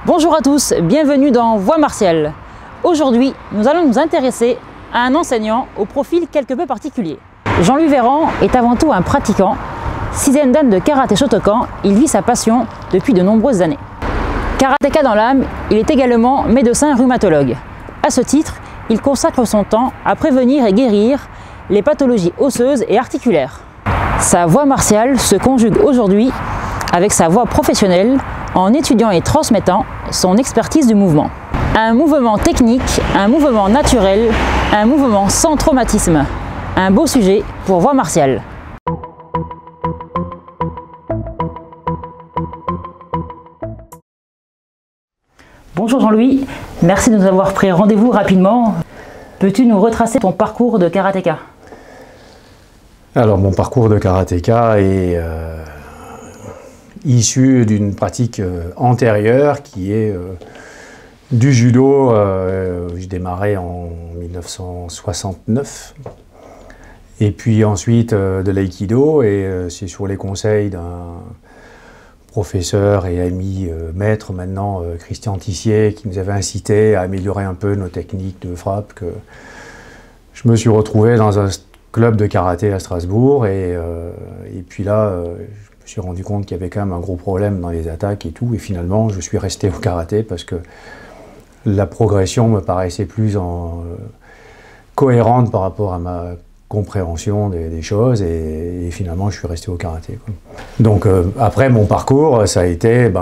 Bonjour à tous, bienvenue dans Voix martiale. Aujourd'hui, nous allons nous intéresser à un enseignant au profil quelque peu particulier. Jean-Louis Véran est avant tout un pratiquant. 6e dan de karaté Shotokan, il vit sa passion depuis de nombreuses années. Karatéka dans l'âme, il est également médecin rhumatologue. À ce titre, il consacre son temps à prévenir et guérir les pathologies osseuses et articulaires. Sa voix martiale se conjugue aujourd'hui avec sa voix professionnelle en étudiant et transmettant son expertise du mouvement. Un mouvement technique, un mouvement naturel, un mouvement sans traumatisme. Un beau sujet pour Voix martiale. Bonjour Jean-Louis, merci de nous avoir pris rendez-vous rapidement. Peux-tu nous retracer ton parcours de karatéka? Alors mon parcours de karatéka est issu d'une pratique antérieure qui est du judo. J'ai démarré en 1969 et puis ensuite de l'aïkido, et c'est sur les conseils d'un professeur et ami maître maintenant, Christian Tissier, qui nous avait incité à améliorer un peu nos techniques de frappe, que je me suis retrouvé dans un club de karaté à Strasbourg, et puis là je me suis rendu compte qu'il y avait quand même un gros problème dans les attaques et tout, et finalement je suis resté au karaté parce que la progression me paraissait plus cohérente par rapport à ma compréhension des choses, et finalement je suis resté au karaté, quoi. Donc après mon parcours, ça a été,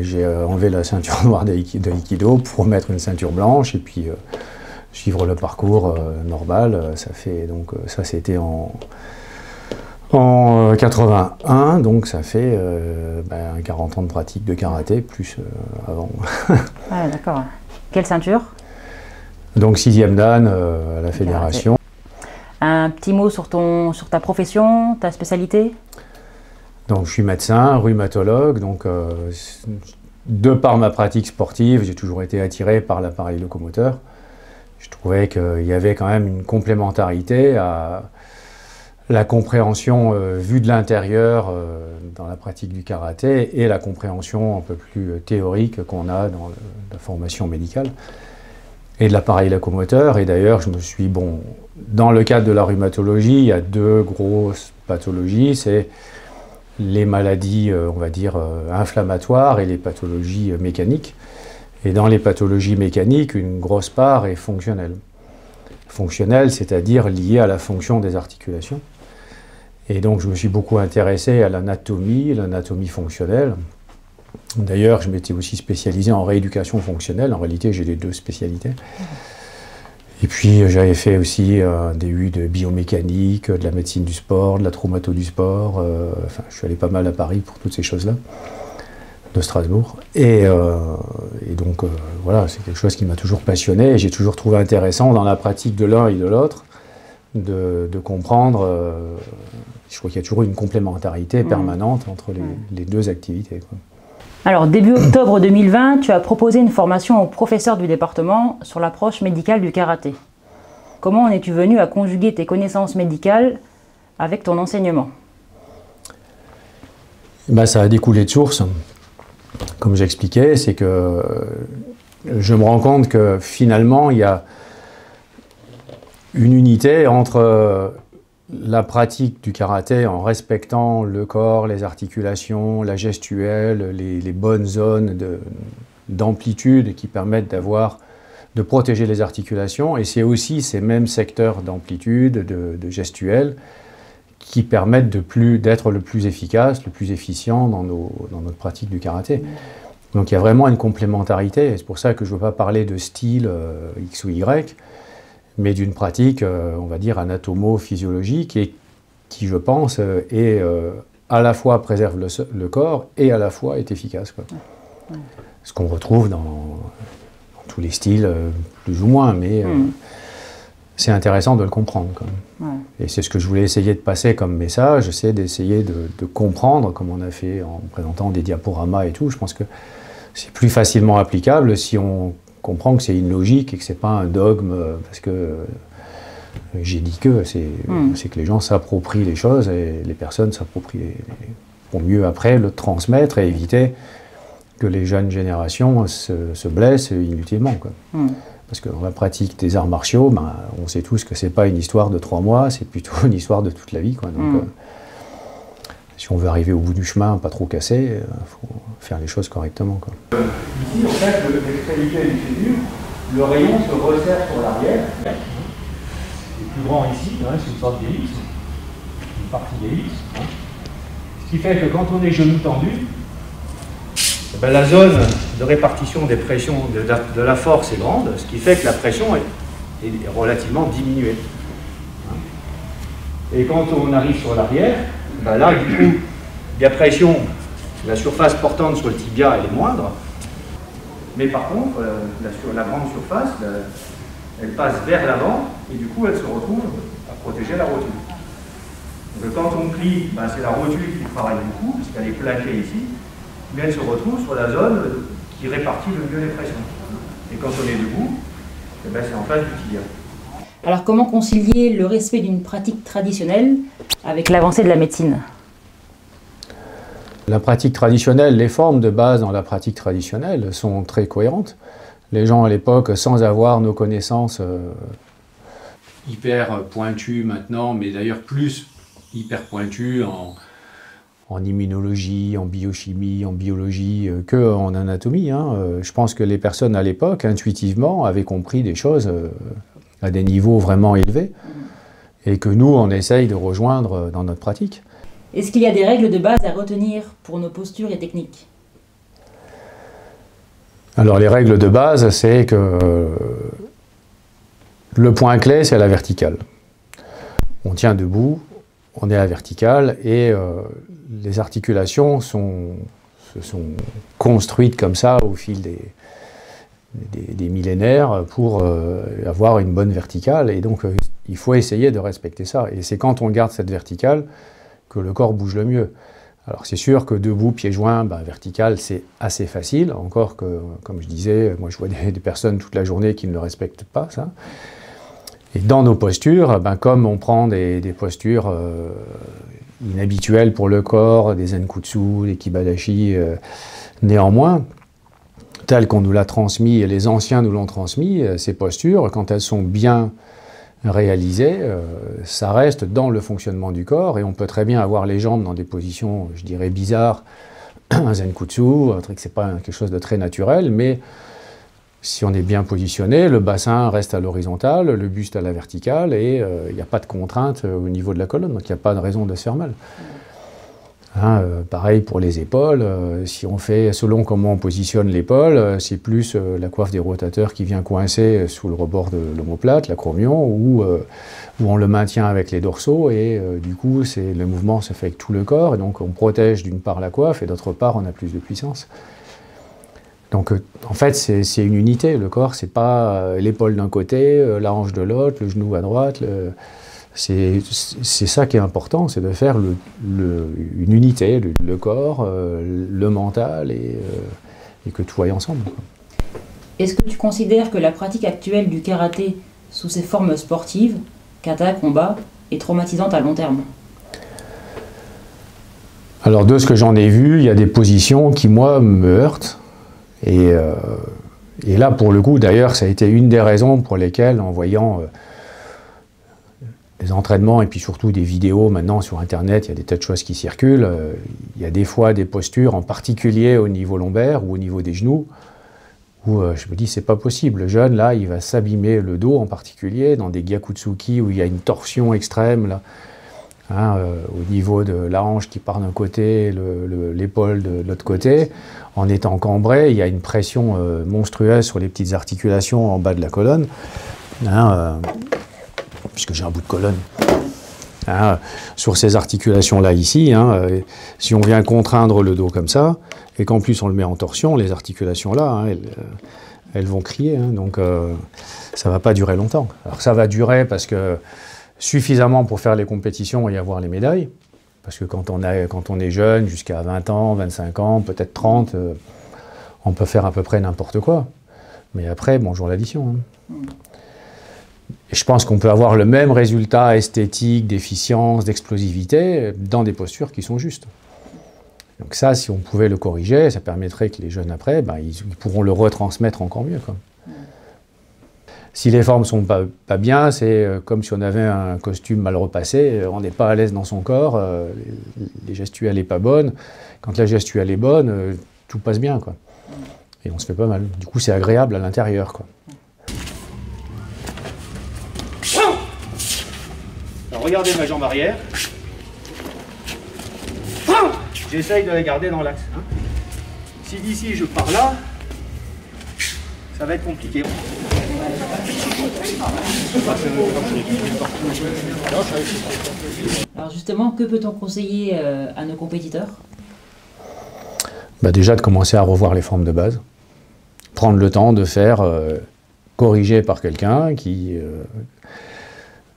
j'ai enlevé la ceinture noire d'aïkido pour mettre une ceinture blanche, et puis suivre le parcours normal. Ça c'était en 81, donc ça fait 40 ans de pratique de karaté, plus avant. Ah, d'accord. Quelle ceinture? Donc 6e dan à la fédération. Un petit mot sur ta profession, ta spécialité? Donc je suis médecin, rhumatologue, donc de par ma pratique sportive, j'ai toujours été attiré par l'appareil locomoteur. Je trouvais qu'il y avait quand même une complémentarité à la compréhension vue de l'intérieur dans la pratique du karaté et la compréhension un peu plus théorique qu'on a dans la formation médicale et de l'appareil locomoteur. Et d'ailleurs, dans le cadre de la rhumatologie, il y a deux grosses pathologies, c'est les maladies, on va dire, inflammatoires, et les pathologies mécaniques. Et dans les pathologies mécaniques, une grosse part est fonctionnelle. Fonctionnelle, c'est-à-dire liée à la fonction des articulations. Et donc je me suis beaucoup intéressé à l'anatomie fonctionnelle. D'ailleurs, je m'étais aussi spécialisé en rééducation fonctionnelle. En réalité, j'ai les deux spécialités. Et puis j'avais fait aussi un DU de biomécanique, de la médecine du sport, de la traumato du sport. Je suis allé pas mal à Paris pour toutes ces choses-là, de Strasbourg. Et donc voilà, c'est quelque chose qui m'a toujours passionné, et j'ai toujours trouvé intéressant dans la pratique de l'un et de l'autre de comprendre. Je crois qu'il y a toujours une complémentarité permanente entre les deux activités, quoi. Alors, début octobre 2020, tu as proposé une formation aux professeurs du département sur l'approche médicale du karaté. Comment en es-tu venu à conjuguer tes connaissances médicales avec ton enseignement? Ça a découlé de source. Comme j'expliquais, c'est que je me rends compte que finalement, il y a une unité entre la pratique du karaté en respectant le corps, les articulations, la gestuelle, les bonnes zones d'amplitude qui permettent de protéger les articulations, et c'est aussi ces mêmes secteurs d'amplitude, de gestuelle, qui permettent d'être le plus efficace, le plus efficient dans notre pratique du karaté. Donc il y a vraiment une complémentarité, et c'est pour ça que je ne veux pas parler de style X ou Y, mais d'une pratique, on va dire, anatomo-physiologique, et qui, je pense, à la fois préserve le corps et à la fois est efficace, quoi. Ce qu'on retrouve dans tous les styles, plus ou moins, mais c'est intéressant de le comprendre quand même. Ouais. Et c'est ce que je voulais essayer de passer comme message, c'est d'essayer de comprendre, comme on a fait en présentant des diaporamas et tout. Je pense que c'est plus facilement applicable si on comprend que c'est une logique et que c'est pas un dogme, parce que j'ai dit que c'est que les gens s'approprient les choses et les personnes s'approprient pour mieux après le transmettre et éviter que les jeunes générations se blessent inutilement, quoi. Parce que dans la pratique des arts martiaux, ben, on sait tous que c'est pas une histoire de 3 mois, c'est plutôt une histoire de toute la vie, quoi. Donc, si on veut arriver au bout du chemin, pas trop cassé, faut faire les choses correctement, quoi. Ici, en fait, l'extrémité du fémur, le rayon se resserre sur l'arrière. Le plus grand ici, c'est une sorte d'ellipse, une partie d'ellipse. Ce qui fait que quand on est genou tendu, ben, la zone de répartition des pressions de la force est grande, ce qui fait que la pression est relativement diminuée. Et quand on arrive sur l'arrière, ben là, du coup, la pression, la surface portante sur le tibia, elle est moindre. Mais par contre, la grande surface, elle passe vers l'avant et du coup, elle se retrouve à protéger la rotule. Donc quand on plie, ben, c'est la rotule qui travaille beaucoup, parce qu'elle est plaquée ici. Mais elle se retrouve sur la zone qui répartit le mieux les pressions. Et quand on est debout, eh ben c'est en face du tibia. Alors comment concilier le respect d'une pratique traditionnelle avec l'avancée de la médecine? La pratique traditionnelle, les formes de base dans la pratique traditionnelle sont très cohérentes. Les gens à l'époque, sans avoir nos connaissances hyper pointues maintenant, mais d'ailleurs plus hyper pointues en immunologie, en biochimie, en biologie, qu'en anatomie. Je pense que les personnes à l'époque, intuitivement, avaient compris des choses à des niveaux vraiment élevés et que nous, on essaye de rejoindre dans notre pratique. Est-ce qu'il y a des règles de base à retenir pour nos postures et techniques? Alors les règles de base, c'est que le point clé, c'est la verticale. On tient debout, on est à la verticale et les articulations se sont construites comme ça au fil des millénaires pour avoir une bonne verticale. Et donc, il faut essayer de respecter ça. Et c'est quand on garde cette verticale que le corps bouge le mieux. Alors, c'est sûr que debout, pieds joints, ben, vertical, c'est assez facile. Encore que, comme je disais, moi, je vois des personnes toute la journée qui ne le respectent pas, ça. Et dans nos postures, ben, comme on prend des postures inhabituelles pour le corps, des Zenkutsu, des Kibadashi, néanmoins, telles qu'on nous l'a transmis et les anciens nous l'ont transmis, ces postures, quand elles sont bien réalisées, ça reste dans le fonctionnement du corps et on peut très bien avoir les jambes dans des positions, je dirais, bizarres, un Zenkutsu, un truc, c'est pas quelque chose de très naturel, mais si on est bien positionné, le bassin reste à l'horizontale, le buste à la verticale et il n'y a pas de contrainte au niveau de la colonne, donc il n'y a pas de raison de se faire mal. Pareil pour les épaules, si on fait selon comment on positionne l'épaule, c'est plus la coiffe des rotateurs qui vient coincer sous le rebord de l'omoplate, l'acromion, ou on le maintient avec les dorsaux et du coup le mouvement se fait avec tout le corps et donc on protège d'une part la coiffe et d'autre part on a plus de puissance. Donc en fait c'est une unité, le corps c'est pas l'épaule d'un côté, la hanche de l'autre, le genou à droite, c'est ça qui est important, c'est de faire une unité, le corps, le mental et que tout aille ensemble. Est-ce que tu considères que la pratique actuelle du karaté sous ses formes sportives, kata, combat, est traumatisante à long terme? Alors de ce que j'en ai vu, il y a des positions qui moi me heurtent. Et là, pour le coup, d'ailleurs, ça a été une des raisons pour lesquelles, en voyant des entraînements et puis surtout des vidéos maintenant sur Internet, il y a des tas de choses qui circulent. Il y a des fois des postures, en particulier au niveau lombaire ou au niveau des genoux, où je me dis, c'est pas possible. Le jeune, là, il va s'abîmer le dos en particulier, dans des gyakutsuki où il y a une torsion extrême, là. Au niveau de la hanche qui part d'un côté, l'épaule de l'autre côté, en étant cambré, il y a une pression monstrueuse sur les petites articulations en bas de la colonne, puisque j'ai un bout de colonne. Sur ces articulations-là ici, si on vient contraindre le dos comme ça, et qu'en plus on le met en torsion, les articulations-là, elles vont crier, hein, donc ça ne va pas durer longtemps. Alors ça va durer parce que suffisamment pour faire les compétitions et avoir les médailles, parce que quand on est jeune, jusqu'à 20 ans, 25 ans, peut-être 30, on peut faire à peu près n'importe quoi. Mais après, bonjour l'addition. Hein. Et je pense qu'on peut avoir le même résultat esthétique, d'efficience, d'explosivité dans des postures qui sont justes. Donc ça, si on pouvait le corriger, ça permettrait que les jeunes après, ils pourront le retransmettre encore mieux, quoi. Si les formes ne sont pas bien, c'est comme si on avait un costume mal repassé, on n'est pas à l'aise dans son corps, les gestuelles n'est pas bonne. Quand la gestuelle est bonne, tout passe bien, quoi. Et on se fait pas mal. Du coup, c'est agréable à l'intérieur, quoi. Alors, regardez ma jambe arrière. J'essaye de la garder dans l'axe. Hein. Si d'ici je pars là, ça va être compliqué. Alors justement, que peut-on conseiller à nos compétiteurs? Déjà de commencer à revoir les formes de base. Prendre le temps de faire corriger par quelqu'un qui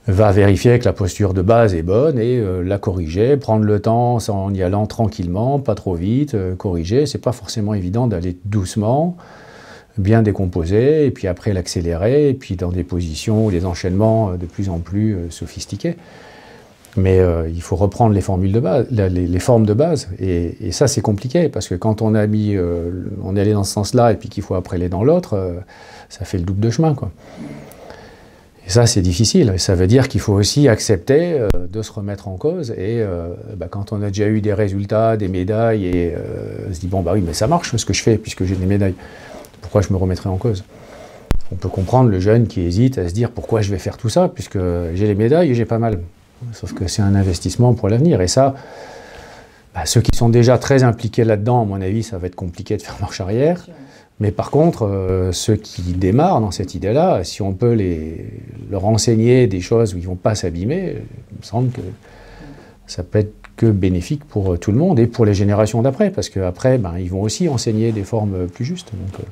va vérifier que la posture de base est bonne et la corriger, prendre le temps en y allant tranquillement, pas trop vite, corriger. C'est pas forcément évident d'aller doucement, bien décomposer, et puis après l'accélérer, et puis dans des positions ou des enchaînements de plus en plus sophistiqués. Mais il faut reprendre les formules de base, les formes de base, et ça c'est compliqué, parce que quand on on est allé dans ce sens-là, et puis qu'il faut après aller dans l'autre, ça fait le double de chemin, quoi. Et ça, c'est difficile. Ça veut dire qu'il faut aussi accepter de se remettre en cause. Et quand on a déjà eu des résultats, des médailles, et on se dit, bon, oui, mais ça marche ce que je fais, puisque j'ai des médailles. Pourquoi je me remettrai en cause? On peut comprendre le jeune qui hésite à se dire, pourquoi je vais faire tout ça, puisque j'ai les médailles et j'ai pas mal. Sauf que c'est un investissement pour l'avenir. Et ça, ceux qui sont déjà très impliqués là-dedans, à mon avis, ça va être compliqué de faire marche arrière. Mais par contre, ceux qui démarrent dans cette idée-là, si on peut leur enseigner des choses où ils ne vont pas s'abîmer, il me semble que ça peut être que bénéfique pour tout le monde et pour les générations d'après, parce qu'après, ils vont aussi enseigner des formes plus justes. Donc,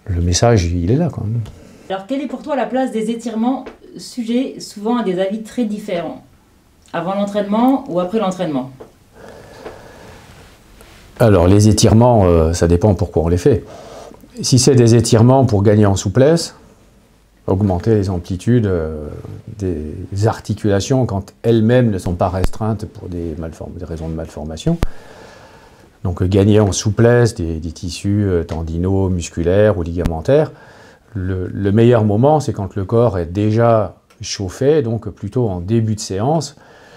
le message, il est là, quand même. Alors, quelle est pour toi la place des étirements, sujet souvent à des avis très différents, avant l'entraînement ou après l'entraînement? Alors, les étirements, ça dépend pourquoi on les fait. Si c'est des étirements pour gagner en souplesse, augmenter les amplitudes des articulations quand elles-mêmes ne sont pas restreintes pour des raisons de malformation, donc gagner en souplesse des tissus tendinaux, musculaires ou ligamentaires, le meilleur moment, c'est quand le corps est déjà chauffé, donc plutôt en début de séance.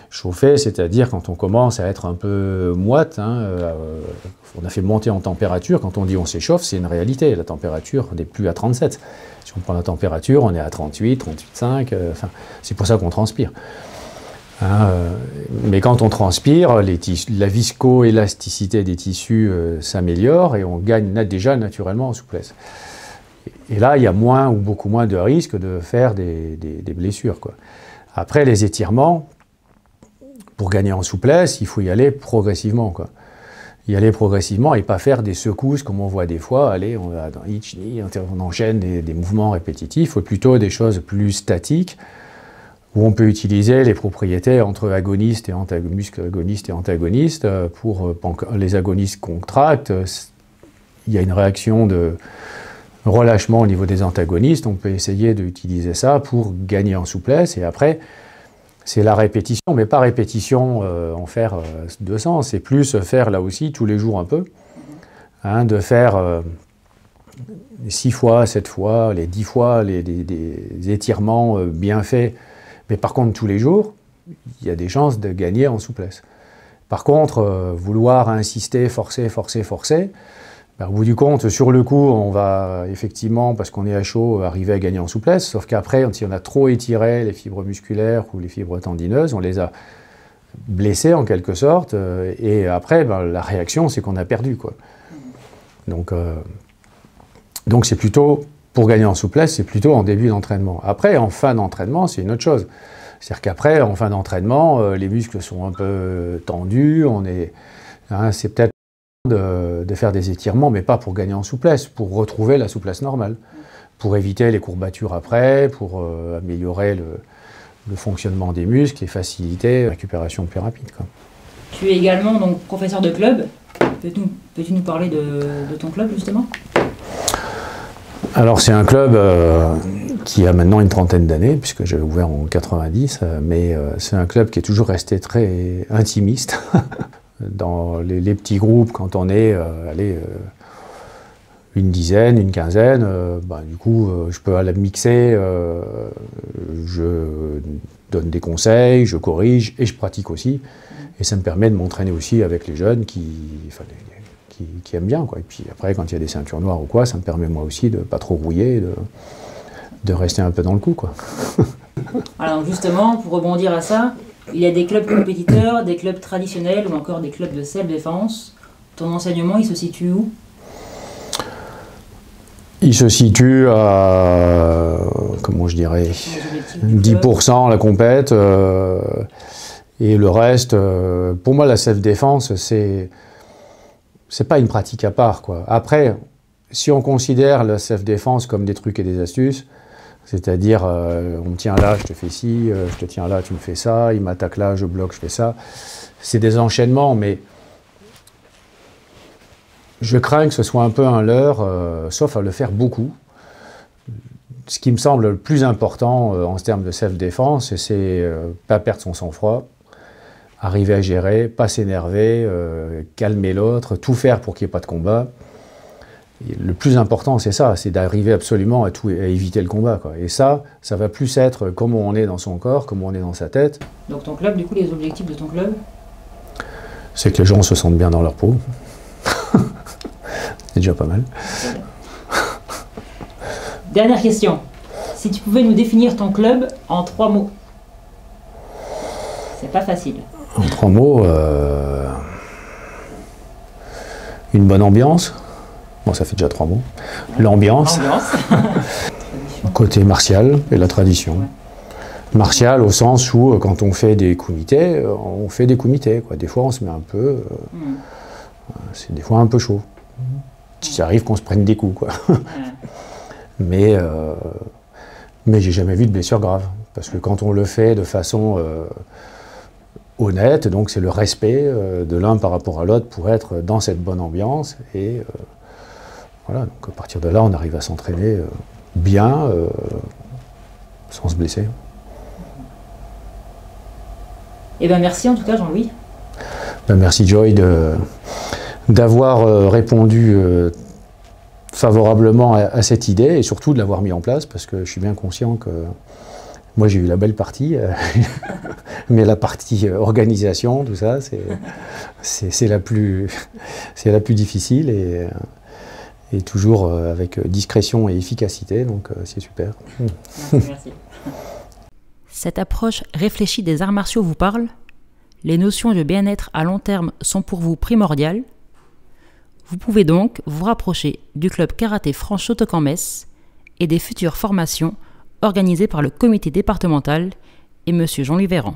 Chauffé, c'est-à-dire quand on commence à être un peu moite, on a fait monter en température. Quand on dit on s'échauffe, c'est une réalité. La température n'est plus à 37. Si on prend la température, on est à 38, 38,5. C'est pour ça qu'on transpire. Mais quand on transpire, la viscoélasticité des tissus s'améliore et on gagne déjà naturellement en souplesse. Et là, il y a moins ou beaucoup moins de risques de faire des blessures, quoi. Après, les étirements, pour gagner en souplesse, il faut y aller progressivement, quoi. Y aller progressivement et pas faire des secousses comme on voit des fois. Allez, on va dans each knee, on enchaîne des mouvements répétitifs. Il faut plutôt des choses plus statiques où on peut utiliser les propriétés entre agonistes et muscles agonistes et antagonistes. Pour les agonistes contractent, il y a une réaction de relâchement au niveau des antagonistes. On peut essayer d'utiliser ça pour gagner en souplesse et après, c'est la répétition, mais pas répétition en faire 200, c'est plus faire là aussi tous les jours un peu, de faire 6 fois, 7 fois, les 10 fois, des étirements bien faits, mais par contre tous les jours, il y a des chances de gagner en souplesse. Par contre, vouloir insister, forcer, au bout du compte, sur le coup, on va effectivement, parce qu'on est à chaud, arriver à gagner en souplesse, sauf qu'après, si on a trop étiré les fibres musculaires ou les fibres tendineuses, on les a blessées en quelque sorte, et après, la réaction, c'est qu'on a perdu, quoi. Donc c'est plutôt, pour gagner en souplesse, c'est plutôt en début d'entraînement. Après, en fin d'entraînement, c'est une autre chose. C'est-à-dire qu'après, en fin d'entraînement, les muscles sont un peu tendus, c'est peut-être de faire des étirements, mais pas pour gagner en souplesse, pour retrouver la souplesse normale, pour éviter les courbatures après, pour améliorer le fonctionnement des muscles et faciliter la récupération plus rapide, quoi. Tu es également donc professeur de club. Peux-tu nous parler de ton club justement? Alors c'est un club qui a maintenant une trentaine d'années, puisque j'ai ouvert en 90, mais c'est un club qui est toujours resté très intimiste. Dans les petits groupes, quand on est une dizaine, une quinzaine, du coup je peux aller mixer, je donne des conseils, je corrige et je pratique aussi. Et ça me permet de m'entraîner aussi avec les jeunes qui aiment bien, quoi. Et puis après, quand il y a des ceintures noires ou quoi, ça me permet moi aussi de ne pas trop rouiller, de rester un peu dans le coup, quoi. Alors justement, pour rebondir à ça, il y a des clubs compétiteurs, des clubs traditionnels ou encore des clubs de self-défense. Ton enseignement, il se situe où? Il se situe à, comment je dirais, 10% la compète. Et le reste, pour moi, la self-défense, c'est pas une pratique à part, quoi. Après, si on considère la self-défense comme des trucs et des astuces, c'est-à-dire, on me tient là, je te fais ci, je te tiens là, tu me fais ça, il m'attaque là, je bloque, je fais ça. C'est des enchaînements, mais je crains que ce soit un peu un leurre, sauf à le faire beaucoup. Ce qui me semble le plus important en termes de self-défense, c'est pas perdre son sang-froid, arriver à gérer, pas s'énerver, calmer l'autre, tout faire pour qu'il n'y ait pas de combat. Et le plus important, c'est ça, c'est d'arriver absolument à éviter le combat, quoi. Et ça va plus être comment on est dans son corps, comment on est dans sa tête. Donc ton club, du coup, les objectifs de ton club? C'est que les gens se sentent bien dans leur peau. C'est déjà pas mal. Dernière question. Si tu pouvais nous définir ton club en 3 mots. C'est pas facile. En 3 mots, une bonne ambiance. Bon, ça fait déjà 3 mots. L'ambiance. Côté martial et la tradition. Ouais. Martial au sens où, quand on fait des comités, on fait des comités, quoi. Des fois, on se met un peu... c'est des fois un peu chaud. Ça arrive qu'on se prenne des coups, quoi. Mais j'ai jamais vu de blessure grave. Parce que quand on le fait de façon honnête, donc c'est le respect de l'un par rapport à l'autre pour être dans cette bonne ambiance. Et voilà, donc à partir de là, on arrive à s'entraîner bien, sans se blesser. Eh bien merci en tout cas Jean-Louis. Merci Joy d'avoir répondu favorablement à cette idée et surtout de l'avoir mis en place, parce que je suis bien conscient que moi j'ai eu la belle partie, mais la partie organisation, tout ça, c'est la plus difficile et toujours avec discrétion et efficacité, donc c'est super. Merci. Cette approche réfléchie des arts martiaux vous parle? Les notions de bien-être à long terme sont pour vous primordiales? Vous pouvez donc vous rapprocher du club karaté France Shotokan-Metz et des futures formations organisées par le comité départemental et M. Jean-Louis Véran.